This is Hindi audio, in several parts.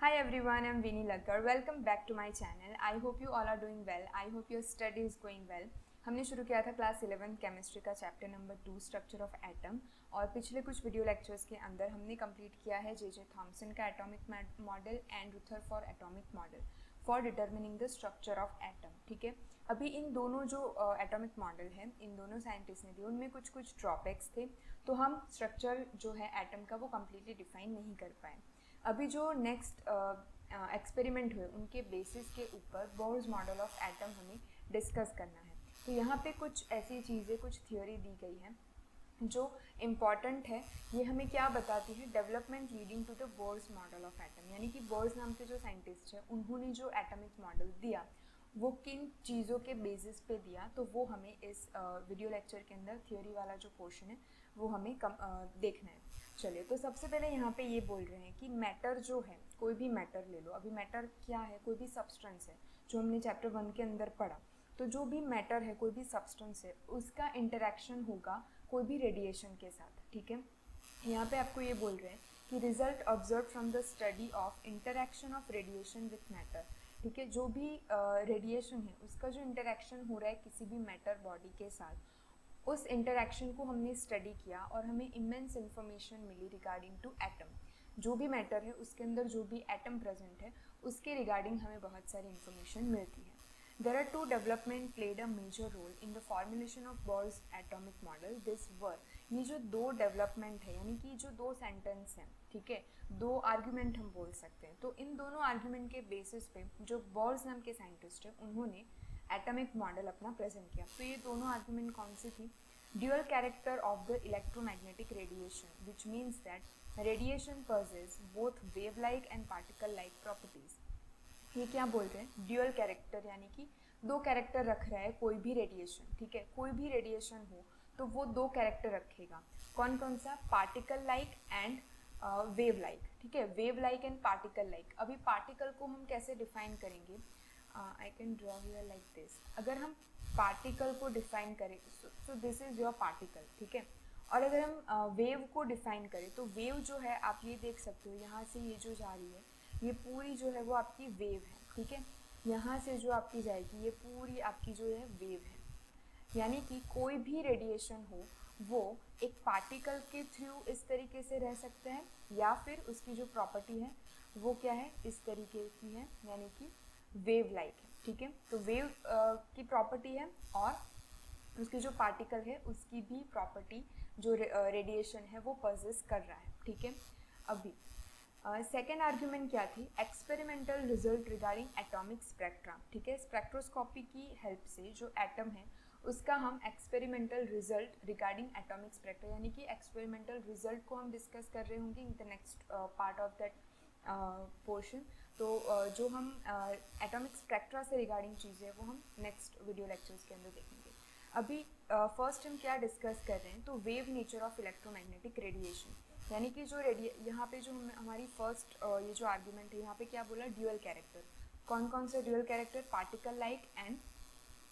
Hi everyone, I'm Vinny Lakkar. Welcome back to my channel. I hope you all are doing well. I hope your study is going well. हमने शुरू किया था क्लास 11 केमिस्ट्री का chapter number 2 structure of atom और पिछले कुछ वीडियो लेक्चर्स के अंदर हमने कंप्लीट किया है जे थॉमसन का atomic model and Rutherford atomic model for determining the structure of atom. ठीक है, अभी इन दोनों जो एटॉमिक मॉडल है इन दोनों साइंटिस्ट ने दिए उनमें कुछ कुछ ड्रॉबैक्स थे, तो हम स्ट्रक्चर जो है एटम का वो कम्प्लीटली डिफाइन नहीं कर पाए. अभी जो नेक्स्ट एक्सपेरिमेंट हुए उनके बेसिस के ऊपर बोर्स मॉडल ऑफ एटम हमें डिस्कस करना है. तो यहाँ पे कुछ ऐसी चीज़ें, कुछ थ्योरी दी गई है जो इम्पॉर्टेंट है. ये हमें क्या बताती है? Development leading to the Bohr's model of atom, यानी कि बोर्स नाम के जो साइंटिस्ट है उन्होंने जो एटॉमिक मॉडल दिया वो किन चीज़ों के बेसिस पे दिया, तो वो हमें इस वीडियो लेक्चर के अंदर थ्योरी वाला जो पोर्शन है वो हमें देखना है. चलिए, तो सबसे पहले यहाँ पे ये बोल रहे हैं कि मैटर जो है, कोई भी मैटर ले लो. अभी मैटर क्या है? कोई भी सब्सटेंस है जो हमने चैप्टर 1 के अंदर पढ़ा. तो जो भी मैटर है, कोई भी सब्सटेंस है, उसका इंटरेक्शन होगा कोई भी रेडिएशन के साथ. ठीक है, यहाँ पे आपको ये बोल रहे हैं कि result observe from the study of interaction of radiation with matter. ठीक है, जो भी रेडिएशन है उसका जो इंटरेक्शन हो रहा है किसी भी मैटर बॉडी के साथ, उस इंटरेक्शन को हमने स्टडी किया और हमें इमेंस इन्फॉर्मेशन मिली रिगार्डिंग टू एटम. जो भी मैटर है उसके अंदर जो भी एटम प्रेजेंट है उसके रिगार्डिंग हमें बहुत सारी इन्फॉर्मेशन मिलती है. There are two development played a major role in the formulation of Bohr's atomic model. This were, ये जो दो डेवलपमेंट है यानी कि जो दो सेंटेंस हैं, ठीक है, दो आर्ग्यूमेंट हम बोल सकते हैं. तो इन दोनों आर्ग्यूमेंट के बेसिस पे जो बोर्स नाम के साइंटिस्ट है उन्होंने एटॉमिक मॉडल अपना प्रेजेंट किया. तो ये दोनों आर्ग्यूमेंट कौन सी थी? Dual character of the electromagnetic radiation, which means that radiation possess both wave like and particle like properties. ये क्या बोल रहे हैं? ड्यूअल कैरेक्टर, यानी कि दो कैरेक्टर रख रहा है कोई भी रेडिएशन. ठीक है, कोई भी रेडिएशन हो तो वो दो कैरेक्टर रखेगा. कौन कौन सा? Particle like and wave like. ठीक है, wave like and particle like. अभी पार्टिकल को हम कैसे डिफाइन करेंगे? I can draw here like this. अगर हम पार्टिकल को डिफाइन करें, so this is your particle. ठीक है, और अगर हम वेव को डिफाइन करें तो वेव जो है आप ये देख सकते हो, यहाँ से ये जो जा रही है ये पूरी जो है वो आपकी वेव है. ठीक है, यहाँ से जो आपकी जाएगी ये पूरी आपकी जो है वेव है. यानी कि कोई भी रेडिएशन हो वो एक पार्टिकल के थ्रू इस तरीके से रह सकता है या फिर उसकी जो प्रॉपर्टी है वो क्या है? इस तरीके की है, यानी कि वेव लाइक है. ठीक है, तो वेव की प्रॉपर्टी है और उसकी जो पार्टिकल है उसकी भी प्रॉपर्टी जो रेडिएशन है वो पॉजेस कर रहा है. ठीक है, अभी सेकेंड आर्ग्यूमेंट क्या थी? Experimental result regarding atomic spectra. ठीक है, स्पेक्ट्रोस्कोपी की हेल्प से जो एटम है उसका हम experimental result regarding atomic spectra, यानी कि एक्सपेरिमेंटल रिजल्ट को हम डिस्कस कर रहे होंगे in the next part of that portion. तो जो हम एटॉमिक स्पेक्ट्रा से रिगार्डिंग चीज़ें वो हम नेक्स्ट वीडियो लेक्चर्स के अंदर देखेंगे. अभी फर्स्ट हम क्या डिस्कस कर रहे हैं? तो wave nature of electromagnetic radiation, यानी कि जो यहाँ पे जो हमारी फर्स्ट ये जो आर्ग्यूमेंट है यहाँ पे क्या बोला? Dual character. कौन कौन से dual character? Particle like and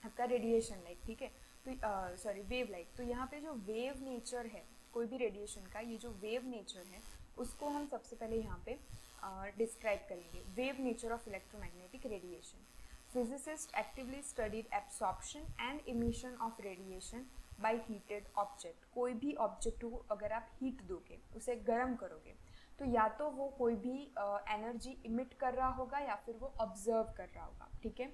आपका रेडिएशन लाइक. ठीक है, तो सॉरी वेव लाइक. तो यहाँ पे जो वेव नेचर है कोई भी रेडिएशन का, ये जो वेव नेचर है उसको हम सबसे पहले यहाँ पे डिस्क्राइब करेंगे. Wave nature of electromagnetic radiation. Physicists actively studied absorption and emission of radiation by heated object. कोई भी ऑब्जेक्ट को अगर आप हीट दोगे, उसे गर्म करोगे, तो या तो वो कोई भी एनर्जी इमिट कर रहा होगा या फिर वो ऑब्जर्व कर रहा होगा. ठीक है,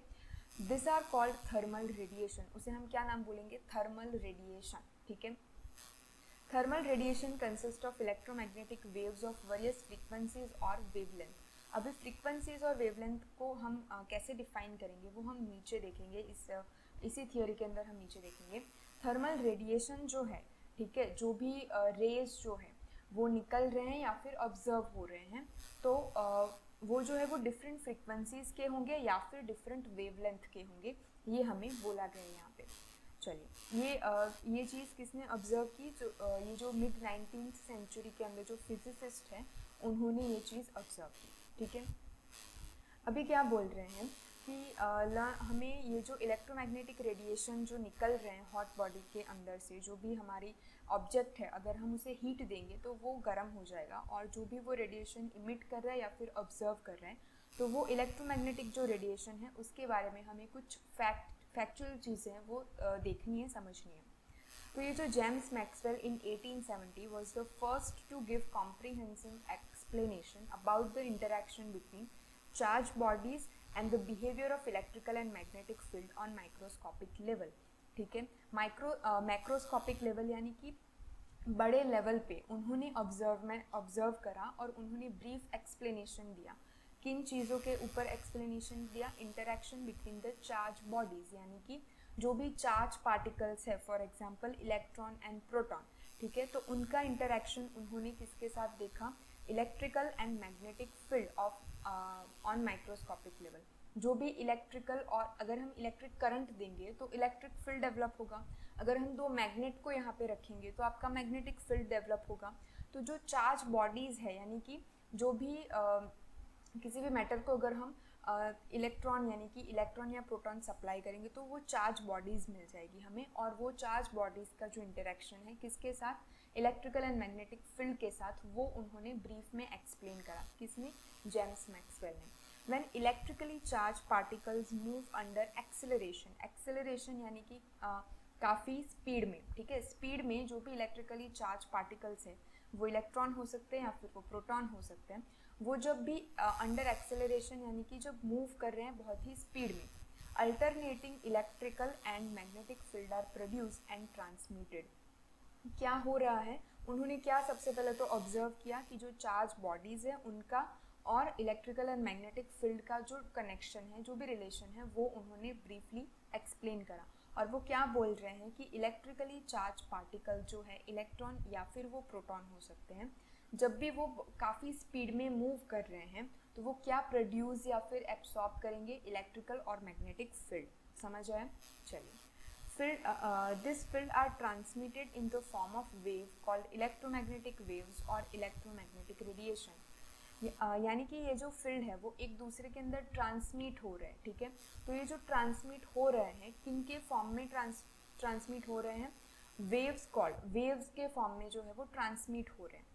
this are called thermal radiation. उसे हम क्या नाम बोलेंगे? Thermal radiation. ठीक है, thermal radiation consist of electromagnetic waves of various frequencies और वेवलेंथ. अभी फ्रीक्वेंसीज और वेवलेंथ को हम कैसे डिफाइन करेंगे वो हम नीचे देखेंगे. इसी थियोरी के अंदर हम नीचे देखेंगे. थर्मल रेडिएशन जो है, ठीक है, जो भी रेज जो है वो निकल रहे हैं या फिर ऑब्जर्व हो रहे हैं, तो वो जो है वो डिफरेंट फ्रीक्वेंसीज के होंगे या फिर डिफरेंट वेवलेंथ के होंगे, ये हमें बोला गया है यहाँ पे. चलिए, ये चीज़ किसने ऑब्जर्व की? जो ये जो मिड 19th सेंचुरी के अंदर जो फिजिसिस्ट हैं उन्होंने ये चीज़ ऑब्जर्व की. ठीक है, अभी क्या बोल रहे हैं? कि हमें ये जो इलेक्ट्रोमैग्नेटिक रेडिएशन जो निकल रहे हैं हॉट बॉडी के अंदर से, जो भी हमारी ऑब्जेक्ट है, अगर हम उसे हीट देंगे तो वो गर्म हो जाएगा, और जो भी वो रेडिएशन इमिट कर रहा है या फिर ऑब्जर्व कर रहे हैं, तो वो इलेक्ट्रोमैग्नेटिक जो रेडिएशन है उसके बारे में हमें कुछ फैक्चुअल चीज़ें हैं वो देखनी है, समझनी है। तो ये जो James Maxwell in 1870 was the first to give comprehensive explanation about the interaction between charged bodies and the behavior of electrical and magnetic field on microscopic level. ठीक है, मैक्रोस्कोपिक लेवल यानी कि बड़े लेवल पे उन्होंने ऑब्जर्व करा और उन्होंने ब्रीफ एक्सप्लेनेशन दिया। किन चीज़ों के ऊपर एक्सप्लेनेशन दिया? Interaction between the charge bodies, यानी कि जो भी चार्ज पार्टिकल्स है, for example electron and proton, ठीक है, तो उनका इंटरेक्शन उन्होंने किसके साथ देखा? Electrical and magnetic field of on microscopic level. जो भी इलेक्ट्रिकल, और अगर हम इलेक्ट्रिक करंट देंगे तो इलेक्ट्रिक फील्ड डेवलप होगा, अगर हम दो मैग्नेट को यहाँ पे रखेंगे तो आपका मैग्नेटिक फील्ड डेवलप होगा। तो जो चार्ज बॉडीज़ है, यानी कि जो भी किसी भी मैटर को अगर हम इलेक्ट्रॉन यानी कि इलेक्ट्रॉन या प्रोटॉन सप्लाई करेंगे तो वो चार्ज बॉडीज़ मिल जाएगी हमें, और वो चार्ज बॉडीज़ का जो इंटरेक्शन है किसके साथ? इलेक्ट्रिकल एंड मैग्नेटिक फील्ड के साथ, वो उन्होंने ब्रीफ में एक्सप्लेन करा। किसने? जेम्स मैक्सवेल ने। When electrically charged particles move under acceleration, acceleration यानी कि काफ़ी स्पीड में, ठीक है, स्पीड में जो भी इलेक्ट्रिकली चार्ज पार्टिकल्स है, वो इलेक्ट्रॉन हो सकते हैं या फिर वो प्रोटॉन हो सकते हैं, वो जब भी अंडर एक्सेलरेशन यानी कि जब मूव कर रहे हैं बहुत ही स्पीड में, alternating electrical and magnetic field are produce and transmitted. क्या हो रहा है? उन्होंने क्या सबसे पहले तो ऑब्जर्व किया कि जो चार्ज बॉडीज़ है उनका और इलेक्ट्रिकल एंड मैग्नेटिक फील्ड का जो कनेक्शन है, जो भी रिलेशन है, वो उन्होंने ब्रीफली एक्सप्लेन करा। और वो क्या बोल रहे हैं कि इलेक्ट्रिकली चार्ज पार्टिकल जो है, इलेक्ट्रॉन या फिर वो प्रोटॉन हो सकते हैं, जब भी वो काफ़ी स्पीड में मूव कर रहे हैं तो वो क्या प्रोड्यूस या फिर एब्सॉर्ब करेंगे? इलेक्ट्रिकल और मैग्नेटिक फील्ड। समझ आया? चलिए, this field are transmitted in the form of wave called electromagnetic waves और electromagnetic radiation। यानी कि ये जो फील्ड है वो एक दूसरे के अंदर ट्रांसमिट हो रहे हैं, ठीक है। तो ये जो ट्रांसमिट हो रहे हैं किन के फॉर्म में ट्रांसमिट हो रहे हैं? वेव्स कॉल्ड, वेव्स के फॉर्म में जो है वो ट्रांसमिट हो रहे हैं,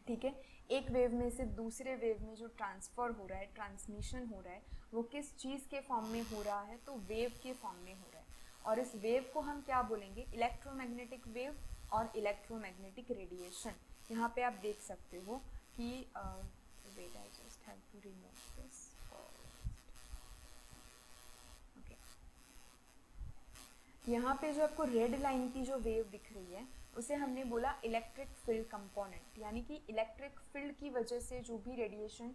ठीक है। एक वेव में से दूसरे वेव में जो ट्रांसफ़र हो रहा है, ट्रांसमिशन हो रहा है, वो किस चीज़ के फॉर्म में हो रहा है? तो वेव के फॉर्म में हो रहा है। और इस वेव को हम क्या बोलेंगे? इलेक्ट्रोमैग्नेटिक वेव और इलेक्ट्रोमैग्नेटिक रेडिएशन। यहाँ पे आप देख सकते हो कि wait, I just have to remove this first. Okay. यहाँ पे जो आपको रेड लाइन की जो वेव दिख रही है उसे हमने बोला इलेक्ट्रिक फील्ड कंपोनेंट, यानी कि इलेक्ट्रिक फील्ड की वजह से जो भी रेडिएशन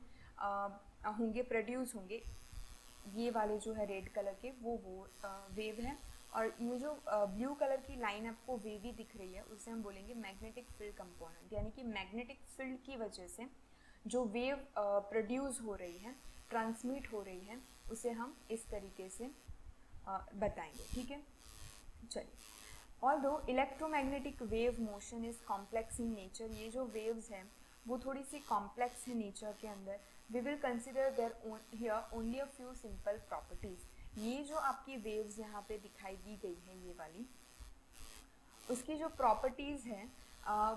होंगे, प्रोड्यूस होंगे, ये वाले जो है रेड कलर के वो वेव है। और ये जो ब्लू कलर की लाइन आपको वेवी दिख रही है उसे हम बोलेंगे मैग्नेटिक फील्ड कंपोनेंट, यानी कि मैग्नेटिक फील्ड की वजह से जो वेव प्रोड्यूस हो रही है, ट्रांसमिट हो रही है, उसे हम इस तरीके से बताएंगे, ठीक है। चलिए, although electromagnetic wave motion is complex in nature, ये जो वेव्स हैं वो थोड़ी सी कॉम्प्लेक्स है नेचर के अंदर। We will consider there here only a few simple properties. ये जो आपकी वेव्स यहाँ पे दिखाई दी गई है, ये वाली, उसकी जो प्रॉपर्टीज़ हैं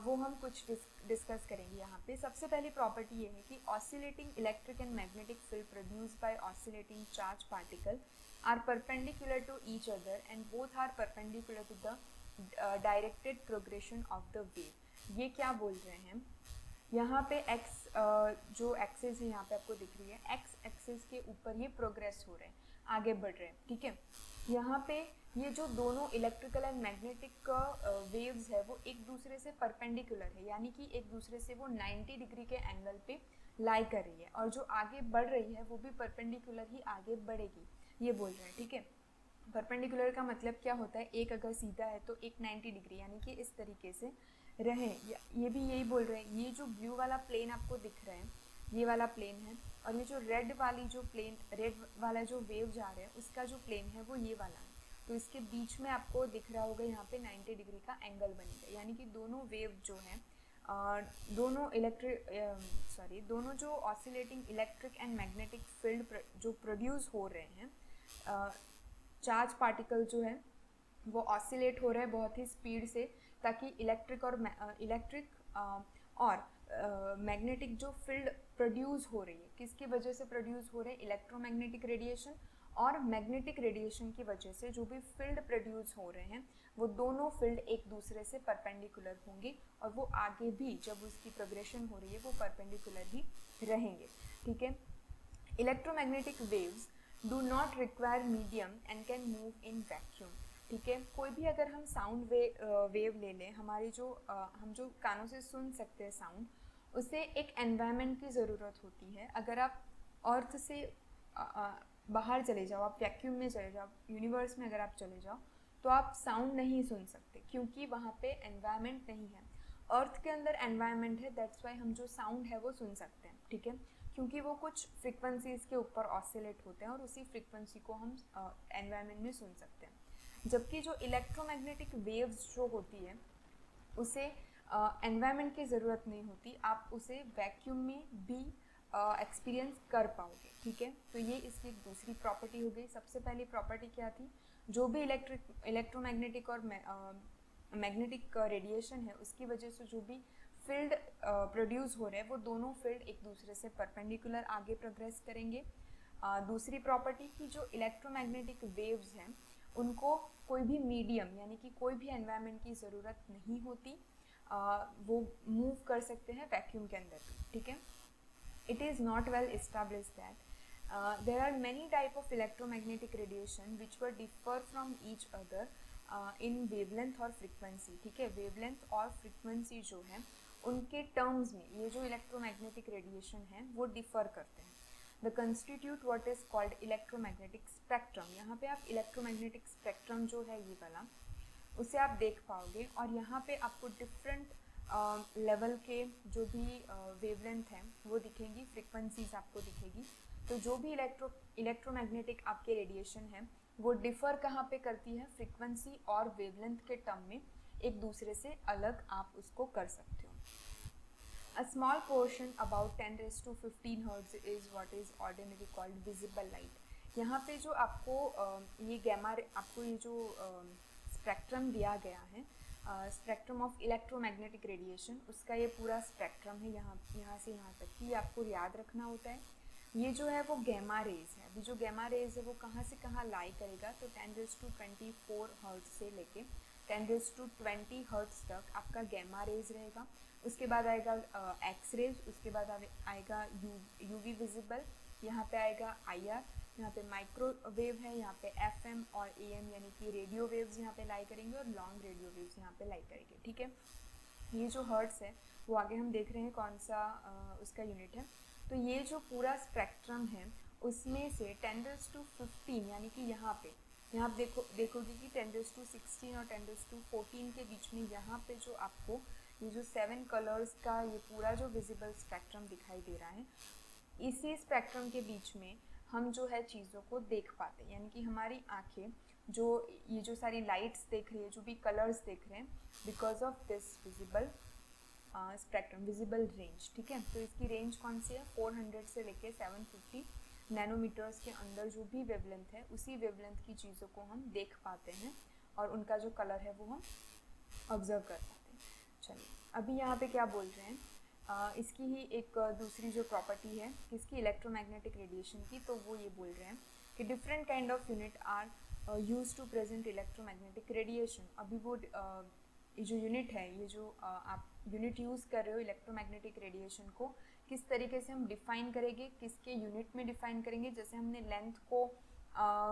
वो हम कुछ डिस्कस करेंगे यहाँ पे। सबसे पहली प्रॉपर्टी ये है कि oscillating electric and magnetic field produced by oscillating charge particle are perpendicular to each other and both are perpendicular to the directed progression of the wave. ये क्या बोल रहे हैं? यहाँ पे एक्स जो एक्सिस है यहाँ पे आपको दिख रही है, एक्स एक्सिस के ऊपर ये प्रोग्रेस हो रहे हैं, आगे बढ़ रहे हैं, ठीक है। यहाँ पे ये जो दोनों इलेक्ट्रिकल एंड मैग्नेटिक वेव्स है वो एक दूसरे से परपेंडिकुलर है, यानी कि एक दूसरे से वो 90 डिग्री के एंगल पे लाई कर रही है, और जो आगे बढ़ रही है वो भी परपेंडिकुलर ही आगे बढ़ेगी, ये बोल रहे हैं, ठीक है। परपेंडिकुलर का मतलब क्या होता है? एक अगर सीधा है तो एक 90 डिग्री, यानी कि इस तरीके से रहे। ये भी यही बोल रहे हैं। ये जो ब्लू वाला प्लेन आपको दिख रहा है, ये वाला प्लेन है, और ये जो रेड वाली जो प्लेन, रेड वाला जो वेव जा रहा है उसका जो प्लेन है वो ये वाला है। तो इसके बीच में आपको दिख रहा होगा यहाँ पे 90 डिग्री का एंगल बनेगा, यानी कि दोनों वेव जो है दोनों जो oscillating electric and magnetic field जो प्रोड्यूस हो रहे हैं, चार्ज पार्टिकल जो है वो ऑसिलेट हो रहे हैं बहुत ही स्पीड से, ताकि इलेक्ट्रिक और मैग्नेटिक जो फील्ड प्रोड्यूस हो रही है, किसकी वजह से प्रोड्यूस हो रहे हैं, इलेक्ट्रोमैग्नेटिक रेडिएशन और मैग्नेटिक रेडिएशन की वजह से जो भी फील्ड प्रोड्यूस हो रहे हैं वो दोनों फील्ड एक दूसरे से परपेंडिकुलर होंगे, और वो आगे भी जब उसकी प्रोग्रेशन हो रही है वो परपेंडिकुलर ही रहेंगे, ठीक है। Electromagnetic waves do not require medium and can move in vacuum, ठीक है। कोई भी अगर हम साउंड वेव ले लें, हमारी जो हम जो कानों से सुन सकते हैं साउंड, उसे एक एनवायरनमेंट की ज़रूरत होती है। अगर आप अर्थ से बाहर चले जाओ, आप वैक्यूम में चले जाओ, यूनिवर्स में अगर आप चले जाओ, तो आप साउंड नहीं सुन सकते, क्योंकि वहाँ पे एनवायरनमेंट नहीं है। अर्थ के अंदर एनवायरनमेंट है, दैट्स वाई हम जो साउंड है वो सुन सकते हैं, ठीक है, क्योंकि वो कुछ फ्रिक्वेंसीज के ऊपर ऑसिलेट होते हैं और उसी फ्रिक्वेंसी को हम एनवायरनमेंट में सुन सकते हैं। जबकि जो इलेक्ट्रोमैग्नेटिक वेव्स जो होती है उसे एनवायरनमेंट की ज़रूरत नहीं होती, आप उसे वैक्यूम में भी एक्सपीरियंस कर पाओगे, ठीक है। तो ये इसकी दूसरी प्रॉपर्टी हो गई। सबसे पहली प्रॉपर्टी क्या थी, जो भी इलेक्ट्रोमैग्नेटिक और मैग्नेटिक रेडिएशन है उसकी वजह से जो भी फील्ड प्रोड्यूस हो रहे हैं वो दोनों फील्ड एक दूसरे से परपेंडिकुलर आगे प्रोग्रेस करेंगे। दूसरी प्रॉपर्टी की जो इलेक्ट्रोमैग्नेटिक वेव्स हैं उनको कोई भी मीडियम यानी कि कोई भी एनवायरनमेंट की ज़रूरत नहीं होती, वो मूव कर सकते हैं वैक्यूम के अंदर, ठीक है। It is not well established that there are many type of electromagnetic radiation which were differ from each other in wavelength और frequency, ठीक है। wavelength और frequency जो है उनके terms में ये जो electromagnetic radiation है वो differ करते हैं। The constitute what is called electromagnetic spectrum, यहाँ पे आप electromagnetic spectrum जो है ये वाला उसे आप देख पाओगे, और यहाँ पे आपको डिफरेंट लेवल के जो भी वेवलेंथ हैं वो दिखेंगी, फ्रिक्वेंसीज आपको दिखेगी। तो जो भी इलेक्ट्रोमैग्नेटिक आपके रेडिएशन है वो डिफ़र कहाँ पे करती है, फ्रिक्वेंसी और वेवलेंथ के टर्म में एक दूसरे से अलग आप उसको कर सकते हो। A small portion about 10 raised to 15 hertz is what is ordinarily called visible light. यहाँ पे जो आपको ये आपको ये जो स्पेक्ट्रम दिया गया है, स्पेक्ट्रम ऑफ इलेक्ट्रोमैग्नेटिक रेडिएशन, उसका ये पूरा स्पेक्ट्रम है, यहाँ से यहाँ तक कि आपको याद रखना होता है। ये जो है वो गैमा रेज है। अभी जो गैमा रेज है वो कहाँ से कहाँ लाई करेगा, तो 10⁻24 हर्ट्ज से लेके 10⁻20 हर्ट्ज तक आपका गैमा रेज रहेगा। उसके बाद आएगा एक्स रेज, उसके बाद आएगा यूवी विजिबल, यहाँ पे आएगा IR, यहाँ पे माइक्रोवेव है, यहाँ पे FM और AM यानी कि रेडियो वेव्स यहाँ पे लाई करेंगे, और लॉन्ग रेडियो वेव्स यहाँ पे लाई करेंगे, ठीक है। ये जो हर्ट्स है वो आगे हम देख रहे हैं कौन सा उसका यूनिट है। तो ये जो पूरा स्पेक्ट्रम है उसमें से 10⁻15 यानी कि यहाँ आप देखोगे कि 10⁻16 और 10⁻14 के बीच में यहाँ पे जो आपको ये जो 7 कलर्स का ये पूरा जो विजिबल स्पेक्ट्रम दिखाई दे रहा है, इसी स्पेक्ट्रम के बीच में हम जो है चीज़ों को देख पाते हैं, यानी कि हमारी आँखें जो ये जो सारी लाइट्स देख रही है, जो भी कलर्स देख रहे हैं, because of this visible spectrum, visible range, ठीक है। तो इसकी रेंज कौन सी है, 400 से लेके 750 नैनोमीटर्स के अंदर जो भी वेवलेंथ है उसी वेवलेंथ की चीज़ों को हम देख पाते हैं, और उनका जो कलर है वो हम ऑब्जर्व कर पाते हैं। चलिए अभी यहाँ पे क्या बोल रहे हैं, इसकी ही एक दूसरी जो प्रॉपर्टी है किसकी, इलेक्ट्रोमैग्नेटिक रेडिएशन की, तो वो ये बोल रहे हैं कि different kind of unit are use to present electromagnetic radiation. अभी वो ये जो यूनिट है, ये जो आप यूनिट यूज़ कर रहे हो इलेक्ट्रोमैग्नेटिक रेडिएशन को, किस तरीके से हम डिफ़ाइन करेंगे, किसके यूनिट में डिफ़ाइन करेंगे। जैसे हमने लेंथ को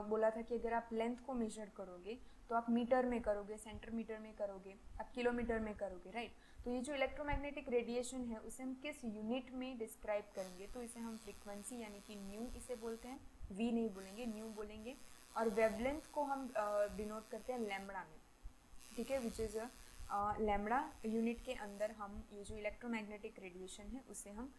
बोला था कि अगर आप लेंथ को मेजर करोगे तो आप मीटर में करोगे, सेंटीमीटर में करोगे, आप किलोमीटर में करोगे, राइट। तो ये जो इलेक्ट्रोमैग्नेटिक रेडिएशन है उसे हम किस यूनिट में डिस्क्राइब करेंगे, तो इसे हम फ्रीक्वेंसी यानी कि न्यू इसे बोलते हैं, वी नहीं बोलेंगे, न्यू बोलेंगे। और वेवलेंथ को हम डिनोट करते हैं लैम्बडा में, ठीक है, विच इज़ लैम्बडा यूनिट के अंदर हम ये जो इलेक्ट्रोमैग्नेटिक रेडिएशन है उसे हम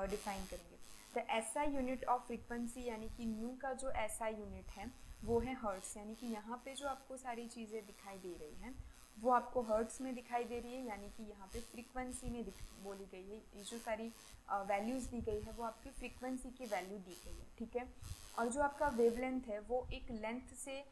डिफाइन करेंगे। The SI unit of frequency यानी कि न्यू का जो SI यूनिट है वो है हर्ट्स, यानी कि यहाँ पे जो आपको सारी चीज़ें दिखाई दे रही हैं वो आपको हर्ट्स में दिखाई दे रही है, यानी कि यहाँ पे फ्रीक्वेंसी में बोली गई है। ये जो सारी वैल्यूज़ दी गई है वो आपकी फ्रीक्वेंसी की वैल्यू दी गई है, ठीक है। और जो आपका वेवलेंथ है वो एक लेंथ से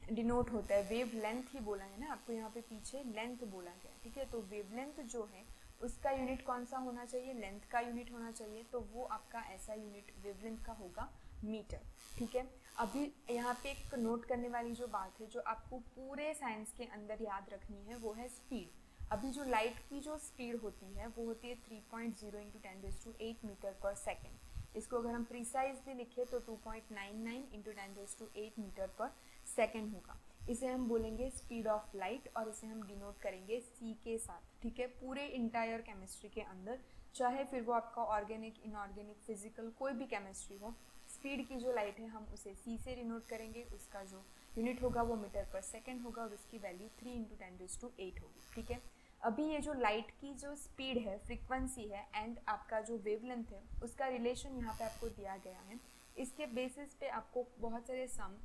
डिनोट होता है। वेव लेंथ ही बोला है ना आपको, यहाँ पे पीछे लेंथ बोला गया है, ठीक है। तो वेवलेंथ जो है उसका यूनिट कौन सा होना चाहिए, लेंथ का यूनिट होना चाहिए, तो वो आपका ऐसा यूनिट वेवलेंथ का होगा मीटर, ठीक है। अभी यहाँ पे एक नोट करने वाली जो बात है जो आपको पूरे साइंस के अंदर याद रखनी है वो है स्पीड। अभी जो लाइट की जो स्पीड होती है वो होती है 3.0 इंटू 10⁸ मीटर पर सेकेंड। इसको अगर हम प्रिसाइजली लिखे तो 2.99 इंटू 10⁸ मीटर पर सेकेंड होगा। इसे हम बोलेंगे स्पीड ऑफ लाइट और इसे हम डिनोट करेंगे सी के साथ, ठीक है। पूरे इंटायर केमिस्ट्री के अंदर, चाहे फिर वो आपका ऑर्गेनिक, इनऑर्गेनिक, फिजिकल, कोई भी केमिस्ट्री हो, स्पीड की जो लाइट है हम उसे सी से डिनोट करेंगे। उसका जो यूनिट होगा वो मीटर पर सेकेंड होगा और उसकी वैल्यू 3 इंटू 10⁸ होगी, ठीक है। अभी ये जो लाइट की जो स्पीड है, फ्रीक्वेंसी है एंड आपका जो वेवलेंथ है, उसका रिलेशन यहाँ पे आपको दिया गया है। इसके बेसिस पे आपको बहुत सारे सम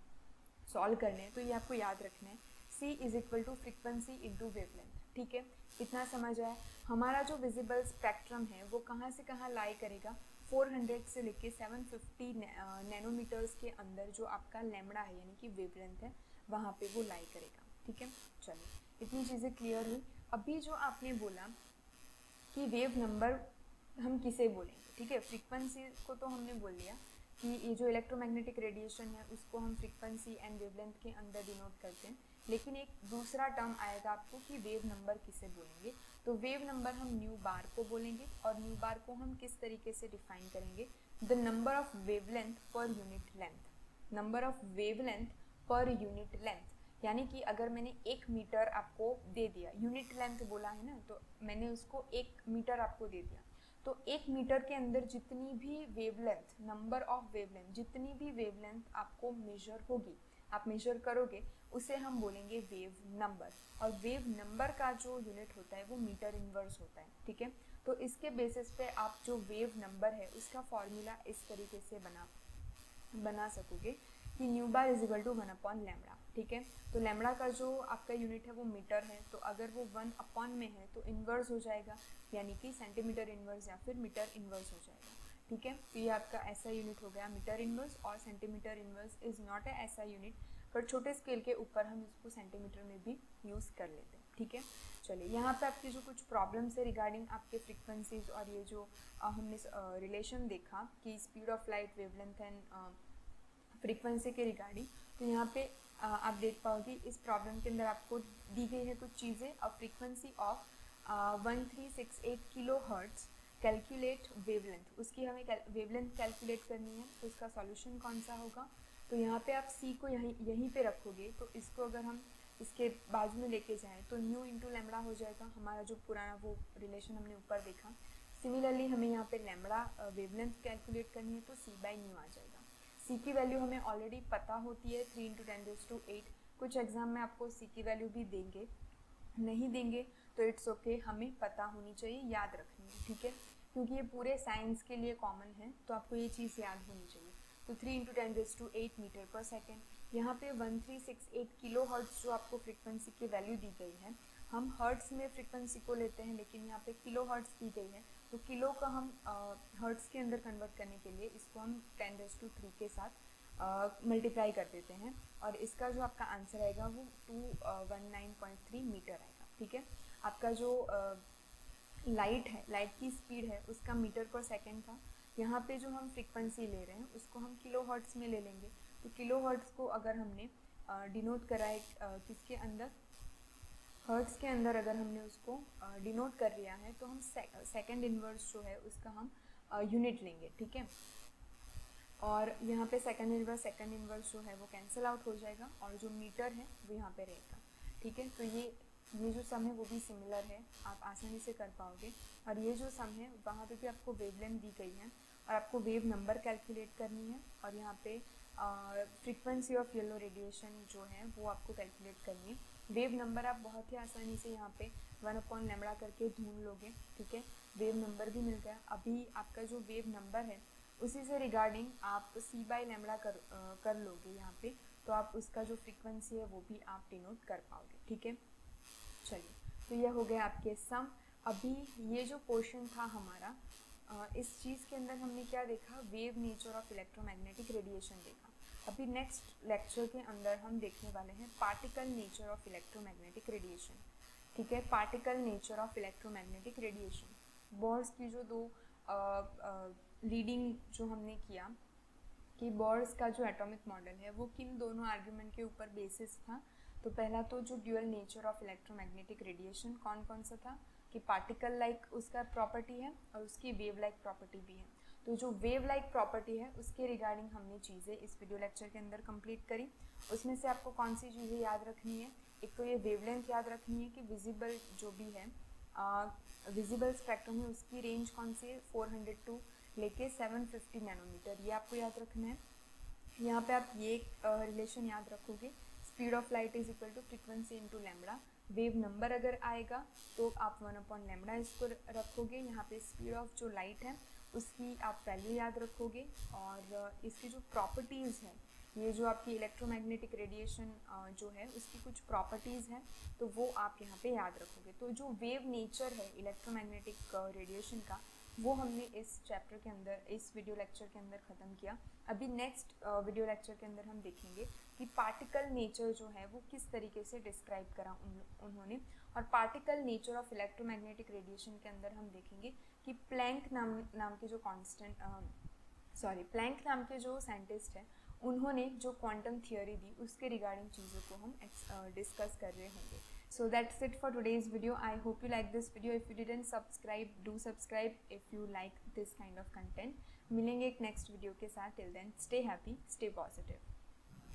सॉल्व करने हैं, तो ये आपको याद रखना है। C is equal to frequency into wavelength, ठीक है। इतना समझ आया। हमारा जो विजिबल स्पेक्ट्रम है वो कहाँ से कहाँ लाई करेगा, 400 से लेके 750 नैनोमीटर्स के अंदर जो आपका लैम्बडा है यानी कि वेवलेंथ है वहाँ पे वो लाई करेगा, ठीक है। चलिए इतनी चीज़ें क्लियर हुई। अभी जो आपने बोला कि वेव नंबर हम किसे बोलेंगे, ठीक है। फ्रीक्वेंसी को तो हमने बोल लिया कि ये जो इलेक्ट्रोमैग्नेटिक रेडिएशन है उसको हम फ्रीक्वेंसी एंड वेवलेंथ के अंदर डिनोट करते हैं, लेकिन एक दूसरा टर्म आएगा आपको कि वेव नंबर किसे बोलेंगे। तो वेव नंबर हम न्यू बार को बोलेंगे और न्यू बार को हम किस तरीके से डिफाइन करेंगे, the number of wavelength per unit length, number of wavelength per unit length. यानी कि अगर मैंने 1 मीटर आपको दे दिया, यूनिट लेंथ बोला है ना, तो मैंने उसको 1 मीटर आपको दे दिया, तो 1 मीटर के अंदर जितनी भी वेवलेंथ, नंबर ऑफ वेवलेंथ, जितनी भी वेवलेंथ आपको मेजर होगी, आप मेजर करोगे, उसे हम बोलेंगे वेव नंबर। और वेव नंबर का जो यूनिट होता है वो मीटर इनवर्स होता है, ठीक है। तो इसके बेसिस पे आप जो वेव नंबर है उसका फॉर्मूला इस तरीके से बना सकोगे कि nu bar is equal to 1/λ, ठीक है। तो लैम्बडा का जो आपका यूनिट है वो मीटर है, तो अगर वो 1 में है तो इन्वर्स हो जाएगा, यानी कि सेंटीमीटर इन्वर्स या फिर मीटर इन्वर्स हो जाएगा, ठीक है। तो ये आपका ऐसा यूनिट हो गया मीटर इन्वर्स। और centimetre inverse is not a ऐसा यूनिट, पर छोटे स्केल के ऊपर हम इसको सेंटीमीटर में भी यूज़ कर लेते हैं, ठीक है। चलिए यहाँ पे आपकी जो कुछ प्रॉब्लम्स है रिगार्डिंग आपके फ्रीक्वेंसीज और ये जो हमने रिलेशन देखा कि speed of light, wavelength and frequency के रिगार्डिंग, तो यहाँ पे आप देख पाओगे इस प्रॉब्लम के अंदर आपको दी गई है कुछ चीज़ें। A frequency of 1368 kilo hertz, calculate wavelength, उसकी हमें वेवलेंथ कैलकुलेट करनी है, तो उसका सॉल्यूशन कौन सा होगा। तो यहाँ पे आप सी को यहीं पे रखोगे, तो इसको अगर हम इसके बाजू में लेके जाएँ तो न्यू इंटू लैम्बडा हो जाएगा, हमारा जो पुराना वो रिलेशन हमने ऊपर देखा। सिमिलरली हमें यहाँ पे लैम्बडा वेवलेंथ कैलकुलेट करनी है, तो सी बाई न्यू आ जाएगा। सी की वैल्यू हमें ऑलरेडी पता होती है 3 इंटू 10⁸। कुछ एग्जाम में आपको सी की वैल्यू भी देंगे, नहीं देंगे तो इट्स ओके, हमें पता होनी चाहिए, याद रखनी है, ठीक है। क्योंकि ये पूरे साइंस के लिए कॉमन है, तो आपको ये चीज़ याद होनी चाहिए। तो 3 इंटू 10⁸ मीटर पर सेकेंड। यहाँ पे 1368 किलो हर्ट्स जो आपको फ्रीक्वेंसी की वैल्यू दी गई है, हम हर्ट्स में फ्रीक्वेंसी को लेते हैं, लेकिन यहाँ पे किलो हर्ट्स दी गई है, तो किलो का हम हर्ट्स के अंदर कन्वर्ट करने के लिए इसको हम 10⁻³ के साथ मल्टीप्लाई कर देते हैं, और इसका जो आपका आंसर आएगा वो 219.3 मीटर आएगा, ठीक है। आपका जो लाइट है, लाइट की स्पीड है, उसका मीटर पर सेकेंड था। यहाँ पे जो हम फ्रीक्वेंसी ले रहे हैं उसको हम किलो हर्ट्स में ले लेंगे, तो किलो हर्ट्स को अगर हमने डिनोट करा है किसके अंदर, हर्ट्स के अंदर, अगर हमने उसको डिनोट कर लिया है तो हम सेकेंड इन्वर्स जो है उसका हम यूनिट लेंगे, ठीक है। और यहाँ पे सेकेंड इन्वर्स जो है वो कैंसिल आउट हो जाएगा और जो मीटर है वो यहाँ पे रहेगा, ठीक है। तो ये जो सम है वो भी सिमिलर है, आप आसानी से कर पाओगे। और ये जो सम है वहाँ पे भी आपको वेवलेंथ दी गई है और आपको वेव नंबर कैलकुलेट करनी है, और यहाँ पे फ्रीक्वेंसी ऑफ येलो रेडिएशन जो है वो आपको कैलकुलेट करनी है। वेव नंबर आप बहुत ही आसानी से यहाँ पे 1/λ करके ढूंढ लोगे, ठीक है। वेव नंबर भी मिल गया। अभी आपका जो वेव नंबर है उसी से रिगार्डिंग आप c/λ कर लोगे यहाँ पे, तो आप उसका जो फ्रीक्वेंसी है वो भी आप डिनोट कर पाओगे, ठीक है। चलिए, तो ये हो गया आपके सम। अभी ये जो पोर्शन था हमारा, इस चीज़ के अंदर हमने क्या देखा, wave nature of electromagnetic radiation देखा। अभी नेक्स्ट लेक्चर के अंदर हम देखने वाले हैं particle nature of electromagnetic radiation, ठीक है। Particle nature of electromagnetic radiation. Bohr's की जो दो रीडिंग जो हमने किया कि बोर्स का जो एटॉमिक मॉडल है वो किन दोनों आर्ग्यूमेंट के ऊपर बेसिस था। तो पहला तो जो dual nature of electromagnetic radiation कौन कौन सा था, कि पार्टिकल लाइक उसका प्रॉपर्टी है और उसकी वेव लाइक प्रॉपर्टी भी है। तो जो वेव लाइक प्रॉपर्टी है उसके रिगार्डिंग हमने चीज़ें इस वीडियो लेक्चर के अंदर कंप्लीट करी। उसमें से आपको कौन सी चीज़ें याद रखनी है, एक तो ये वेवलेंथ याद रखनी है कि विजिबल जो भी है विजिबल स्पेक्ट्रम है उसकी रेंज कौन सी है, 400 टू लेके 750 नैनोमीटर, ये आपको याद रखना है। यहाँ पे आप ये रिलेशन याद रखोगे, speed of light is equal to frequency into lambda. Wave number अगर आएगा तो आप 1/लैम्बडा इसको रखोगे। यहाँ पे स्पीड ऑफ जो लाइट है उसकी आप वैल्यू याद रखोगे, और इसकी जो प्रॉपर्टीज़ है, ये जो आपकी इलेक्ट्रोमैग्नेटिक रेडिएशन जो है उसकी कुछ प्रॉपर्टीज़ हैं तो वो आप यहाँ पे याद रखोगे। तो जो वेव नेचर है इलेक्ट्रोमैग्नेटिक रेडिएशन का वो हमने इस चैप्टर के अंदर, इस वीडियो लेक्चर के अंदर ख़त्म किया। अभी नेक्स्ट वीडियो लेक्चर के अंदर हम देखेंगे कि पार्टिकल नेचर जो है वो किस तरीके से डिस्क्राइब करा उन्होंने। और particle nature of electromagnetic radiation के अंदर हम देखेंगे कि प्लैंक नाम के जो प्लैंक नाम के जो साइंटिस्ट हैं उन्होंने जो क्वांटम थियोरी दी उसके रिगार्डिंग चीज़ों को हम डिस्कस कर रहे होंगे। So that's it for today's video. I hope you like this video. If you didn't subscribe, do subscribe if you like this kind of content. मिलेंगे एक next video के साथ. Till then, stay happy, stay positive.